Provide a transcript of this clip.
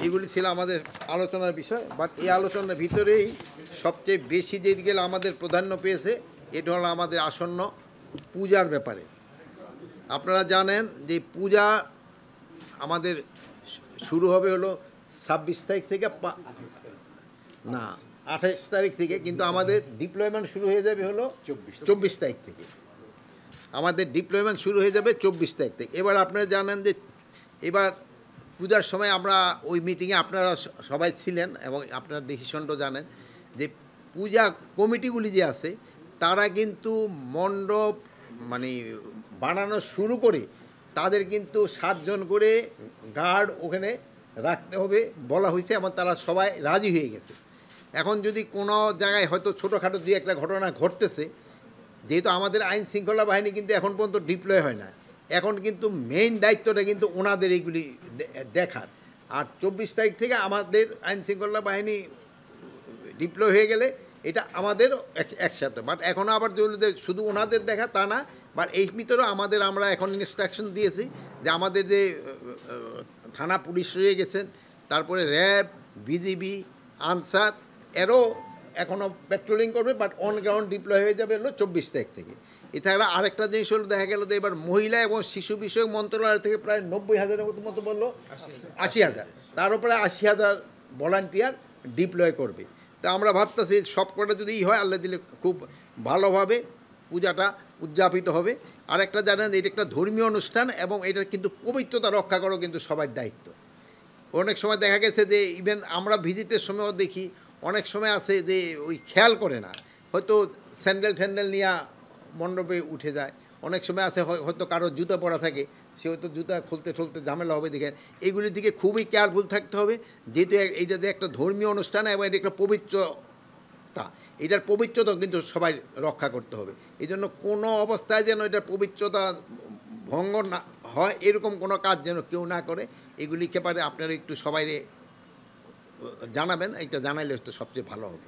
এগুলি ছিল আমাদের আলোচনার বিষয়। বাট এই আলোচনার ভিতরেই সবচেয়ে বেশি যেদিকে আমাদের প্রাধান্য পেয়েছে এটা হলো আমাদের আসন্ন পূজার ব্যাপারে। আপনারা জানেন যে পূজা আমাদের শুরু হবে হলো 26 তারিখ থেকে, না 28 তারিখ থেকে, কিন্তু আমাদের ডিপ্লয়মেন্ট শুরু হয়ে যাবে হলো 24 তারিখ থেকে। আমাদের ডিপ্লয়মেন্ট শুরু হয়ে যাবে 24 তারিখ থেকে। এবার আপনারা জানেন যে এবার পূজার সময় আমরা ওই মিটিংয়ে আপনারা সবাই ছিলেন এবং আপনারা ডিসিশনটা জানেন যে পূজা কমিটিগুলি যে আছে তারা কিন্তু মণ্ডপ মানে বানানো শুরু করে তাদের কিন্তু 7 জন করে গার্ড ওখানে রাখতে হবে বলা হয়েছে এবং তারা সবাই রাজি হয়ে গেছে। এখন যদি কোনো জায়গায় হয়তো ছোটোখাটো দুই একটা ঘটনা ঘটতেছে, যেহেতু আমাদের আইন শৃঙ্খলা বাহিনী কিন্তু এখন পর্যন্ত ডিপ্লয় হয় না, এখন কিন্তু মেইন দায়িত্বটা কিন্তু ওনাদের এইগুলি দেখার। আর 24 তারিখ থেকে আমাদের আইন শৃঙ্খলা বাহিনী ডিপ্লয় হয়ে গেলে এটা আমাদের একসাথে। বাট এখন আবার যদি শুধু ওনাদের দেখা তা না, বাট এই ভিতরেও আমরা এখন ইনস্ট্রাকশন দিয়েছি যে আমাদের যে থানা পুলিশ রয়ে গেছেন, তারপরে র্যাব, বিজিবি, আনসার এরও এখনও পেট্রোলিং করবে, বাট অন গ্রাউন্ড ডিপ্লয় হয়ে যাবে হলো 24 তারিখ থেকে। এছাড়া আরেকটা জিনিস হলো দেখা গেল যে এবার মহিলা এবং শিশু বিষয়ক মন্ত্রণালয় থেকে প্রায় 90,000-এর মতো বললো 80,000, তার উপরে 80,000 ভলান্টিয়ার ডিপ্লয় করবে। তা আমরা ভাবতেছি সবকটা যদি হয় আল্লাহ দিলে খুব ভালোভাবে পূজাটা উদযাপিত হবে। আর একটা জানেন এটা একটা ধর্মীয় অনুষ্ঠান এবং এটার কিন্তু পবিত্রতা রক্ষা করাও কিন্তু সবার দায়িত্ব। অনেক সময় দেখা গেছে যে ইভেন আমরা ভিজিটের সময়ও দেখি অনেক সময় আছে যে ওই খেয়াল করে না, হয়তো স্যান্ডেল ট্যান্ডেল নিয়ে মণ্ডপে উঠে যায়। অনেক সময় আছে হয়তো কারো জুতা পরা থাকে, সে হয়তো জুতা খুলতে ঝামেলা হবে। দেখেন এগুলির দিকে খুবই কেয়ারফুল থাকতে হবে, যেহেতু এইটা যে একটা ধর্মীয় অনুষ্ঠান এবং এটা একটা পবিত্রতা, এটার পবিত্রতা কিন্তু সবাই রক্ষা করতে হবে। এই জন্য কোনো অবস্থায় যেন এটার পবিত্রতা ভঙ্গ না হয় এরকম কোনো কাজ যেন কেউ না করে, এগুলিকে পারে আপনারা একটু সবাই জানাবেন। এটা জানাইলে তো সবচেয়ে ভালো হবে।